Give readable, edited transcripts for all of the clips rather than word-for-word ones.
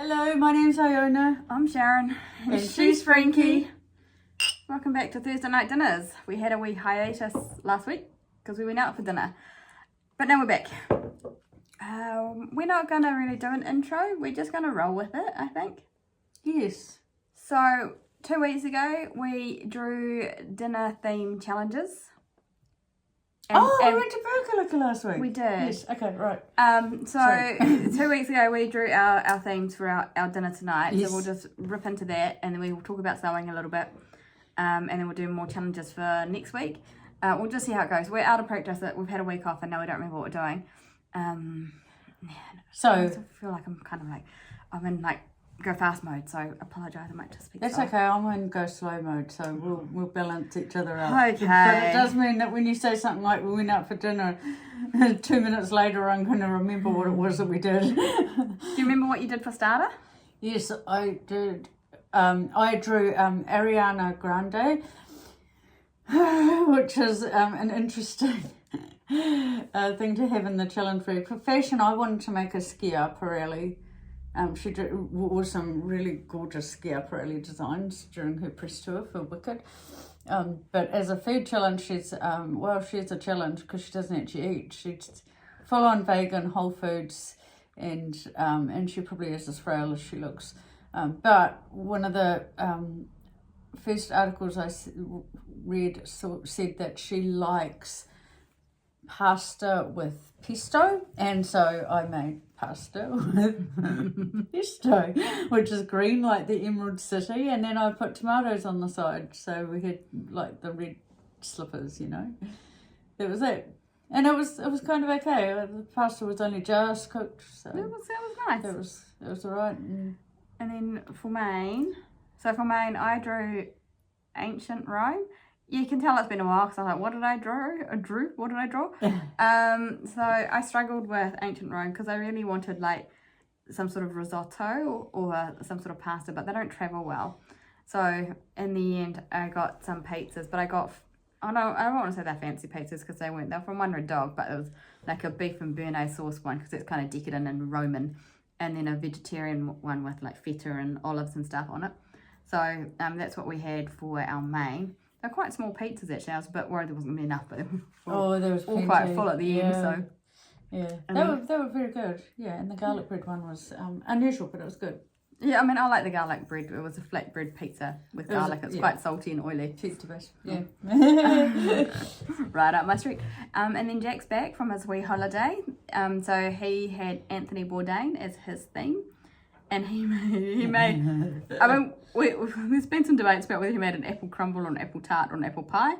Hello, my name's Iona. I'm Sharon. And she's Frankie. Welcome back to Thursday night dinners. We had a wee hiatus last week because we went out for dinner. But now we're back. We're not going to really do an intro. We're just going to roll with it, I think. Yes. So, 2 weeks ago, we drew dinner theme challenges. We went to Bourdain last week. We did. Yes, okay, right. So 2 weeks ago we drew our themes for our dinner tonight. Yes. So we'll just rip into that and then we will talk about sewing a little bit. And then we'll do more challenges for next week. We'll just see how it goes. We're out of practice. We've had a week off and now we don't remember what we're doing. So I feel like I'm in go fast mode, so I apologise, I might just speak that's slow. okay, I'm in go slow mode, so we'll balance each other out. Okay. But it does mean that when you say something like we went out for dinner, 2 minutes later I'm going to remember what it was that we did. Do you remember what you did for starter? Yes, I did. I drew Ariana Grande, which is an interesting thing to have in the challenge for fashion. I wanted to make a schiaparelli. She wore some really gorgeous schiaparelli designs during her press tour for Wicked. But as a food challenge, she's a challenge because she doesn't actually eat. She's full on vegan, whole foods, and she probably is as frail as she looks. But one of the first articles I read said that she likes pasta with pesto, and so I made pasta with pesto, which is green like the Emerald City, and then I put tomatoes on the side, so we had like the red slippers, you know. That was it, and it was kind of okay. The pasta was only just cooked, so That was nice. It was alright. And then for main, I drew ancient Rome. You can tell it's been a while because I was like, what did I draw? What did I draw? So I struggled with ancient Rome because I really wanted like some sort of risotto or some sort of pasta, but they don't travel well. So in the end, I got some pizzas, but I don't want to say they're fancy pizzas because they weren't. They're from One Red Dog, but it was like a beef and béarnaise sauce one because it's kind of decadent and Roman, and then a vegetarian one with like feta and olives and stuff on it. So that's what we had for our main. They're quite small pizzas actually. I was a bit worried there wasn't going to be enough, but there was all quite full at the end. So yeah, they were very good. Yeah, and the garlic bread one was unusual, but it was good. Yeah, I mean, I like the garlic bread. It was a flatbread pizza with garlic. It's quite salty and oily. Cheap to best. Yeah. Right up my street. And then Jack's back from his wee holiday. So he had Anthony Bourdain as his theme. And he made I mean, there's been some debates about whether he made an apple crumble or an apple tart or an apple pie.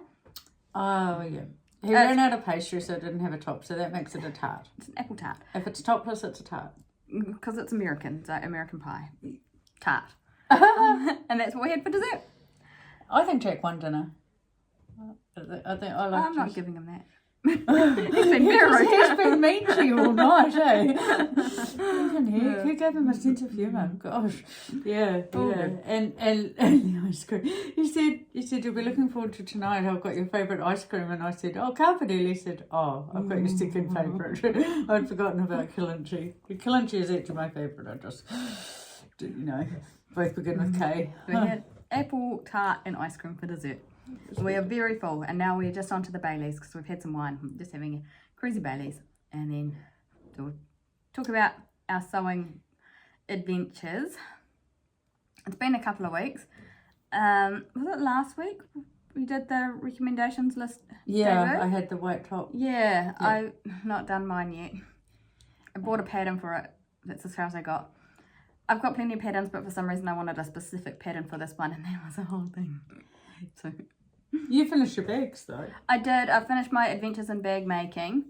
Oh, yeah. He ran out of pastry, so it didn't have a top, so that makes it a tart. It's an apple tart. If it's topless, it's a tart. Because it's American, so American pie. Tart. And that's what we had for dessert. I think Jack won dinner. I think I like. I'm not giving him that. He's been very He's been mean to you all night, eh? You gave him a sense of humour. Gosh, yeah. And the ice cream. He said you'll be looking forward to tonight. I've got your favourite ice cream, and I said, oh, Carpadilli. He said, oh, I've got your second favourite. I'd forgotten about Kilinchi. Kilinchi is actually my favourite. I just, both begin with K. We had apple tart and ice cream for dessert. We are very full, and now we're just onto the Baileys because we've had some wine. I'm just having a crazy Baileys, and then we'll talk about our sewing adventures. It's been a couple of weeks. Was it last week we did the recommendations list? Yeah, David? I had the white top. Yeah, I've not done mine yet. I bought a pattern for it. That's as far as I got. I've got plenty of patterns, but for some reason I wanted a specific pattern for this one, and there was a whole thing. So you finished your bags though. I did. I finished my adventures in bag making.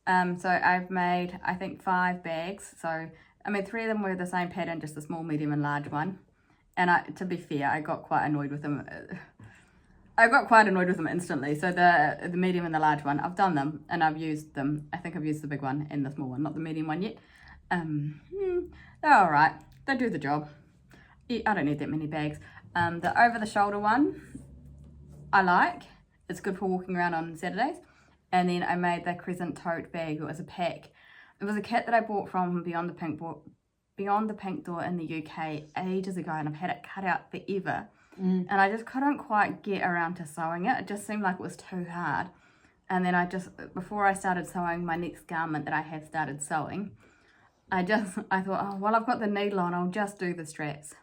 So I've made, I think, 5 bags. So I mean, 3 of them were the same pattern, just a small, medium, and large one. And to be fair, I got quite annoyed with them. Instantly. So the medium and the large one, I've done them and I've used them. I think I've used the big one and the small one, not the medium one yet. They're all right. They do the job. I don't need that many bags. The over the shoulder one, I like. It's good for walking around on Saturdays. And then I made the crescent tote bag. It was a pack. It was a kit that I bought from Beyond the Pink Beyond the Pink Door in the UK ages ago, and I've had it cut out forever. And I just couldn't quite get around to sewing it. It just seemed like it was too hard. And then before I started sewing my next garment that I have started sewing, I thought, oh, well, I've got the needle on, I'll just do the straps.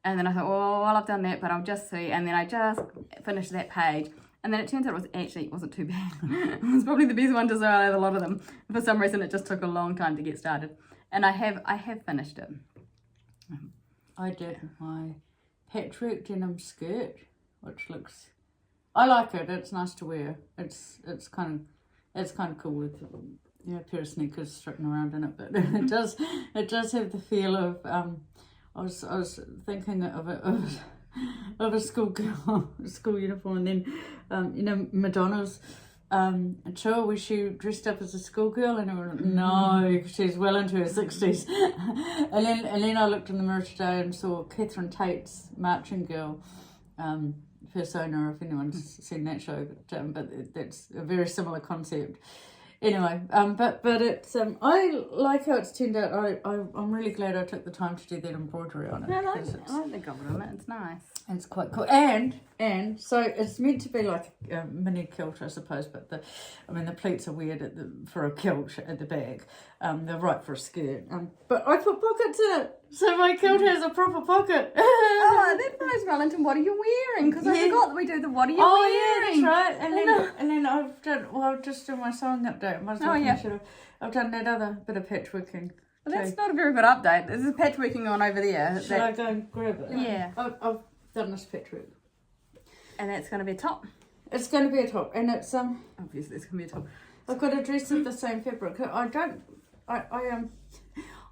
And then I thought, well, I've done that, but I'll just see. And then I just finished that page. And then it turns out it wasn't too bad. It was probably the best one to sew out of a lot of them. For some reason, it just took a long time to get started. And I have finished it. I did my patchwork denim skirt, which looks, I like it. It's nice to wear. It's kind of cool with a pair of sneakers strutting around in it, but it does have the feel of I was thinking of a schoolgirl school uniform, and then Madonna's tour where she dressed up as a schoolgirl, and everyone, no, she's well into her 60s. and then I looked in the mirror today and saw Catherine Tate's Marching Girl persona, if anyone's seen that show, but that's a very similar concept. Anyway, but it's I like how it's turned out. I'm really glad I took the time to do that embroidery on it. I like the government. It's nice. It's quite cool, and so it's meant to be like a mini kilt, I suppose. But the pleats are weird for a kilt at the back. They're right for a skirt. But I put pockets in it, so my kilt has a proper pocket. Oh, that flows well into what are you wearing? Because I forgot that we do the what are you wearing. Oh yeah, that's right. And then I've done just in my sewing update. I've done that other bit of patchworking. Well, that's not a very good update. There's a patchworking on over there. Should I go and grab it? Yeah. I've done this patchwork. And that's going to be a top. It's going to be a top, and it's obviously it's going to be a top. I've got a dress of the same fabric.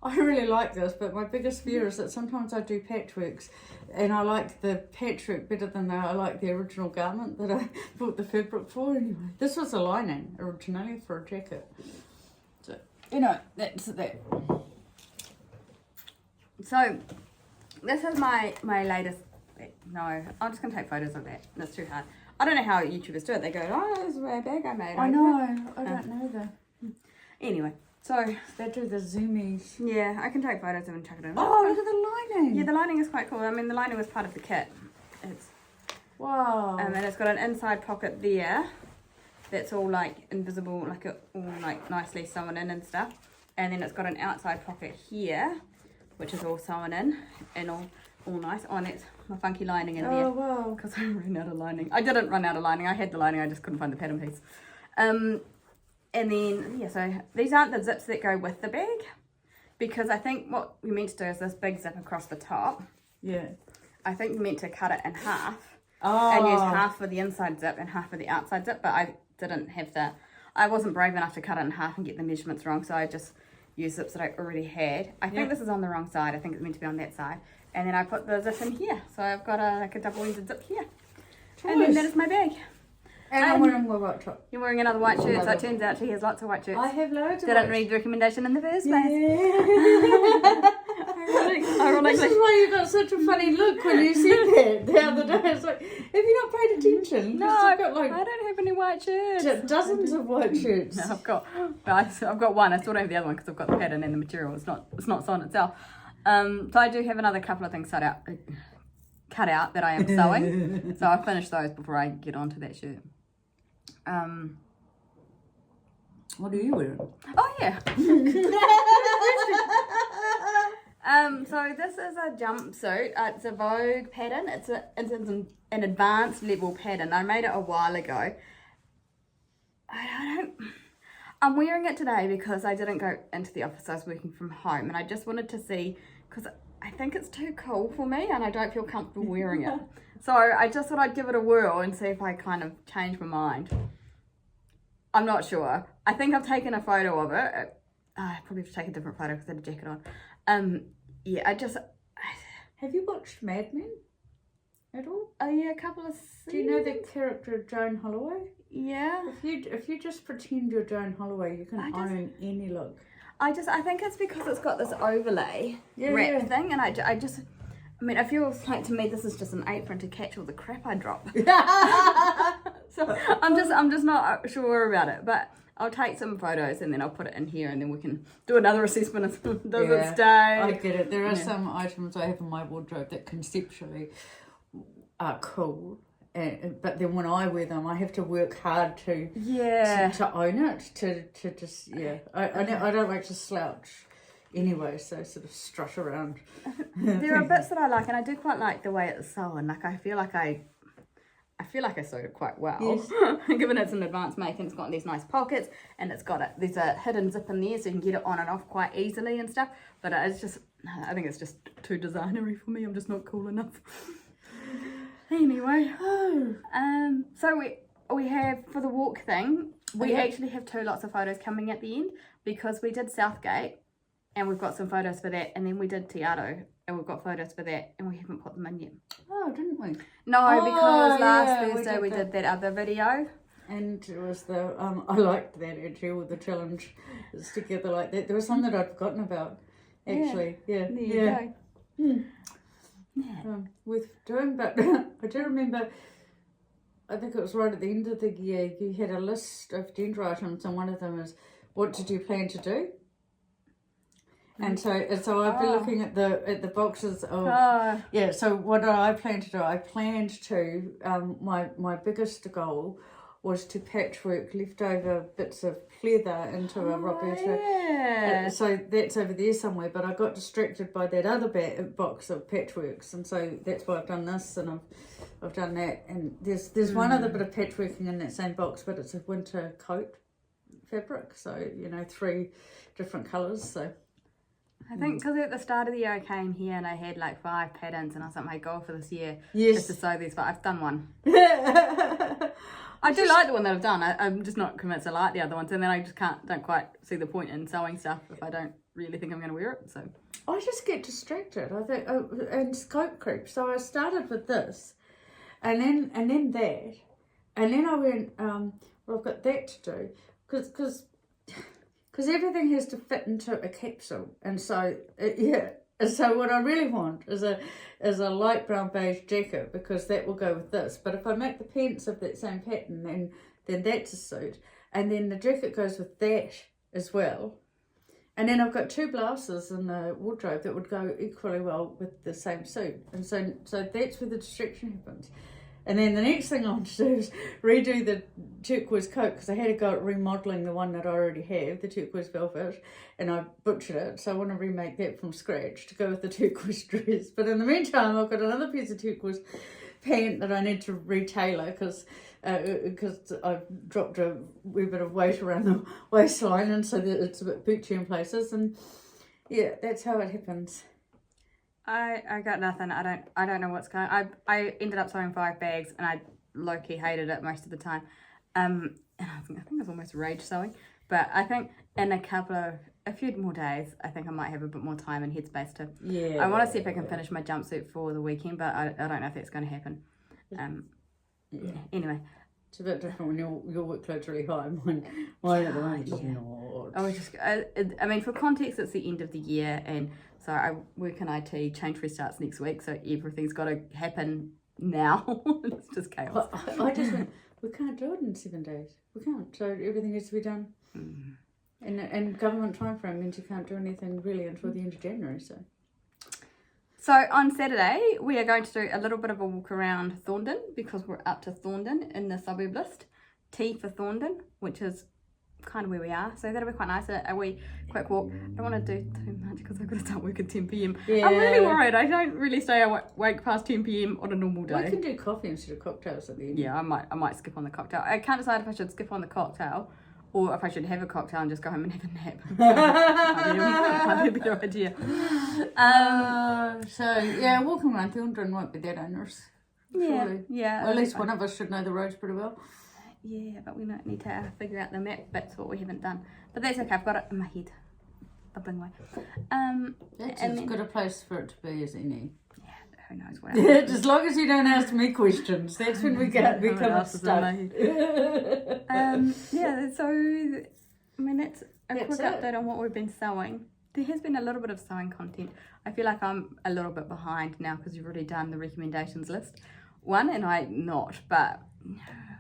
I really like this, but my biggest fear is that sometimes I do patchworks, and I like the patchwork better than I like the original garment that I bought the fabric for. Anyway, this was a lining originally for a jacket. So that's that. So this is my latest. No, I'm just going to take photos of that. That's too hard. I don't know how YouTubers do it. They go, oh, this is my bag I made. I know. I don't know that. Anyway, so they do the zoomies. Yeah, I can take photos of it and chuck it in. Oh, look at the lining. Yeah, the lining is quite cool. I mean, the lining was part of the kit. Wow. And it's got an inside pocket there. That's all like invisible, like all like nicely sewn in and stuff. And then it's got an outside pocket here, which is all sewn in and all nice. Oh, and it's my funky lining in there. Oh, wow. Because I ran out of lining. I didn't run out of lining. I had the lining. I just couldn't find the pattern piece. And then, yeah, so these aren't the zips that go with the bag. Because I think what we meant to do is this big zip across the top. Yeah. I think we meant to cut it in half. Oh. And use half for the inside zip and half for the outside zip. But I didn't have I wasn't brave enough to cut it in half and get the measurements wrong. So I just used zips that I already had. I think this is on the wrong side. I think it's meant to be on that side. And then I put the zip in here. So I've got a double-ended zip here. Choice. And then that is my bag. And I'm wearing my white top. You're wearing another white shirt, so it turns out she has lots of white shirts. I have loads of Didn't read the recommendation in the first place. Yeah. Ironically. This is why you got such a funny look when you said that the other day. It's like, have you not paid attention? No, I've got like I don't have any white shirts. dozens of white shirts. No, I've got one. I still don't have the other one because I've got the pattern and the material. It's not sewn itself. So I do have another couple of things cut out that I am sewing. So I'll finish those before I get onto that shirt. What are you wearing? Oh yeah. So this is a jumpsuit. It's a Vogue pattern. It's an advanced level pattern. I made it a while ago. I'm wearing it today because I didn't go into the office. I was working from home, and I just wanted to see, because I think it's too cool for me and I don't feel comfortable wearing it. So I just thought I'd give it a whirl and see if I kind of change my mind. I'm not sure. I think I've taken a photo of it. I probably have to take a different photo because I had a jacket on. Yeah, Have you watched Mad Men at all? Oh yeah, a couple of seasons. Do you know the character Joan Holloway? Yeah. If you just pretend you're Joan Holloway, you can own any look. I think it's because it's got this overlay wrap thing, and I mean, I feel like to me this is just an apron to catch all the crap I drop. So I'm just not sure about it, but I'll take some photos and then I'll put it in here and then we can do another assessment of does it stay. I get it. There are some items I have in my wardrobe that conceptually are cool. But then when I wear them, I have to work hard to own it, to just, I don't like to slouch anyway, so sort of strut around. There are bits that I like, and I do quite like the way it's sewn. Like, I feel like I sewed it quite well. Yes. Given it's an advanced make, and it's got these nice pockets, and there's a hidden zip in there, so you can get it on and off quite easily and stuff. But it's just, I think it's just too designery for me. I'm just not cool enough. Anyway, so we have, for the walk thing, we actually have 2 lots of photos coming at the end, because we did Southgate and we've got some photos for that, and then we did Teatro and we've got photos for that, and we haven't put them in yet. Oh, didn't we? No, because last Thursday we did that other video. And it was the, I liked that actually, all the challenge is together like that. There was some that I'd forgotten about, actually. Yeah. There you go. Worth doing, but I do remember, I think it was right at the end of the year, you had a list of gender items, and one of them is, what did you plan to do? And so I've been looking at the boxes of so what did I plan to do? I planned to my biggest goal was to patchwork leftover bits of pleather into a Roberta. So that's over there somewhere, but I got distracted by that other box of patchworks, and so that's why I've done this, and I've done that. And there's one other bit of patchworking in that same box, but it's a winter coat fabric, so 3 different colours. So I think because at the start of the year I came here and I had like 5 patterns, and I was like, my goal for this year is to sew these, but I've done one. I do like the one that I've done. I'm just not convinced I like the other ones, and then I just don't quite see the point in sewing stuff if I don't really think I'm going to wear it. So I just get distracted. I think and scope creep. So I started with this, and then that, and then I went, well, I've got that to do because everything has to fit into a capsule, and so So what I really want is a light brown beige jacket, because that will go with this. But if I make the pants of that same pattern, then that's a suit. And then the jacket goes with that as well. And then I've got 2 blouses in the wardrobe that would go equally well with the same suit. And so that's where the distraction happens. And then the next thing I want to do is redo the turquoise coat, because I had to go at remodelling the one that I already have, the turquoise velvet, and I butchered it. So I want to remake that from scratch to go with the turquoise dress. But in the meantime, I've got another piece of turquoise pant that I need to retailor, because I've dropped a wee bit of weight around the waistline, and so that it's a bit bootchy in places. And yeah, that's how it happens. I got nothing. I don't know what's going on. I ended up sewing 5 bags, and I low-key hated it most of the time. And I think I was almost rage sewing. But I think in a few more days, I think I might have a bit more time and headspace to. Yeah. I want to see if I can finish my jumpsuit for the weekend, but I don't know if that's going to happen. Anyway. It's a bit different when your workload's really high. Mine at the moment is not. I mean, for context, it's the end of the year, and so I work in IT. Change restarts next week, so everything's got to happen now. It's just chaos. I just went, we can't do it in 7 days. We can't. So everything has to be done. And government time frame means you can't do anything really until the end of January. So on Saturday, we are going to do a little bit of a walk around Thorndon, because we're up to Thorndon in the suburb list. T for Thorndon, which is kind of where we are. So that'll be quite nice. A wee quick walk. I don't want to do too much because I've got to start work at 10 p.m. Yeah. I'm really worried. I don't really stay awake past 10 p.m. on a normal day. We can do coffee instead of cocktails at the end. Yeah, I might skip on the cocktail. I can't decide if I should skip on the cocktail or if I should have a cocktail and just go home and have a nap. Might be a better idea. Walking around Thorndon won't be that onerous. Surely. Yeah. Well, at least one of us should know the roads pretty well. Yeah, but we might need to figure out the map. That's what we haven't done. But that's okay. I've got it in my head. Bubbling away. That's as good a place for it to be as any. Yeah, who knows what else. As long as you don't ask me questions, that's when we become stuck. So I mean, that's a quick update on what we've been sewing. There has been a little bit of sewing content. I feel like I'm a little bit behind now because you've already done the recommendations list one, and I'm not, but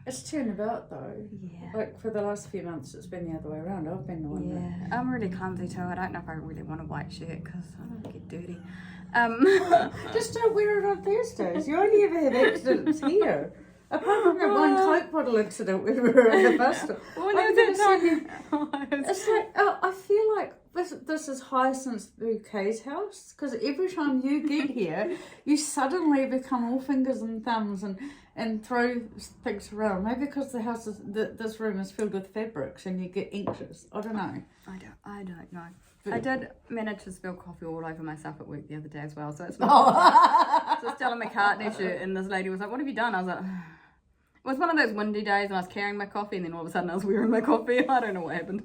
It's turned about though. yeah. Like for the last few months, it's been the other way around. I've been the one that... I'm really clumsy too. I don't know if I really want a white shirt because I don't get dirty. Just don't wear it on Thursdays. You only ever have accidents here. Apart from that one Coke bottle incident when we were in the bus stop. Well, there was that time. It's like, I feel like this is Hyacinth Bouquet's house, because every time you get here, you suddenly become all fingers and thumbs and throw things around. Maybe because the house is, this room is filled with fabrics and you get anxious. I don't know. I don't know. I did manage to spill coffee all over myself at work the other day as well, so it's Oh. So I was still in my McCartney shirt, and this lady was like, "What have you done?" I was like, it was one of those windy days, and I was carrying my coffee, and then all of a sudden I was wearing my coffee. I don't know what happened.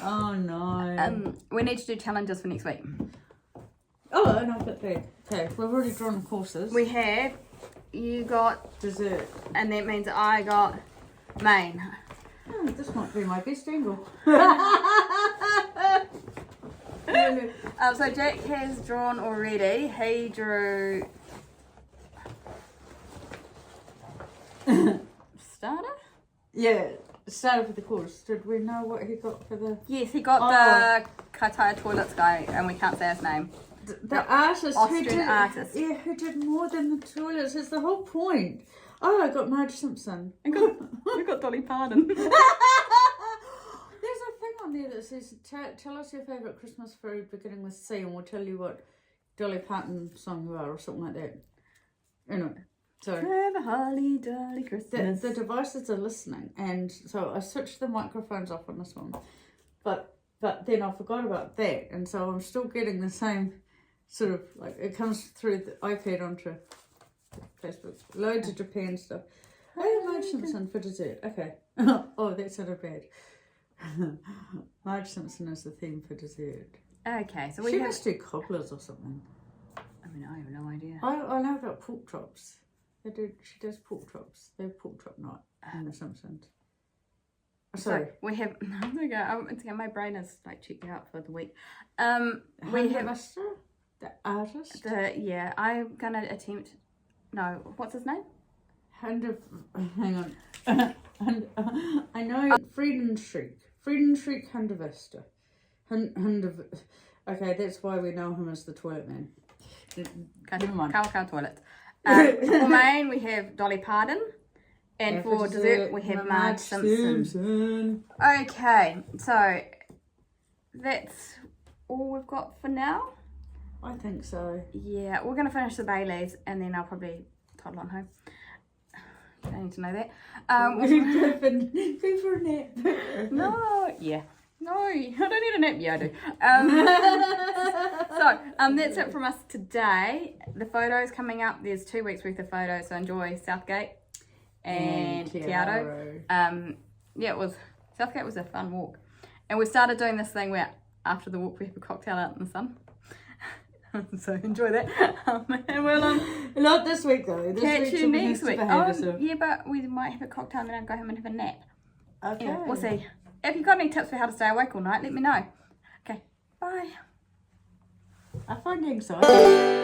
Oh no. We need to do challenges for next week. Oh, and I'll put that. Okay, we've already drawn the courses. We have, you got Dessert. and that means I got main. Oh, this might be my best angle. So Jack has drawn already. He drew starter. Yeah, started with the course. Did we know what he got for the... Yes, he got the Kataya Toilets guy, and we can't say his name. The artist Austrian artist. Yeah, who did more than the toilets is the whole point. Oh, I got Marge Simpson. We got Dolly Parton. There's a thing on there that says, tell us your favourite Christmas food beginning with C and we'll tell you what Dolly Parton song you are, or something like that. Anyway, so Have a holly jolly Christmas. the devices are listening, and so I switched the microphones off on this one. But then I forgot about that, and so I'm still getting the same sort of, like, it comes through the iPad onto Facebook. Loads of Japan stuff. Oh, Marge Simpson for dessert. Okay. Oh, that sounded bad. Marge Simpson is the theme for dessert. Okay, so She must do cobblers or something. I mean, I have no idea. I know about pork chops. She does pork chops. They have pork chop night in The Simpsons. Sorry. So we have. It's okay. My brain is like checked out for the week. We have Mr. The artist. I'm gonna attempt. No, what's his name? Hang on. I know Friedenstreich Hundervester. Okay, that's why we know him as the toilet man. Never mind. Kawakawa toilet. For main we have Dolly Parton, and for dessert we have Marge Simpson. Okay, so that's all we've got for now. I think so. Yeah, we're gonna finish the Baileys and then I'll probably toddle on home. I need to know that. Go for a nap. No, yeah. No, I don't need a nap. Yeah, I do. So, that's it from us today. The photos coming up. There's 2 weeks worth of photos, so enjoy Southgate and Te Aro. Southgate was a fun walk. And we started doing this thing where after the walk we have a cocktail out in the sun. So enjoy that. And we'll not this week though. Catch you next week. Yeah, yeah, but we might have a cocktail and then I'll go home and have a nap. Okay. Anyway, we'll see. If you've got any tips for how to stay awake all night, let me know. Okay, bye. I find anxiety.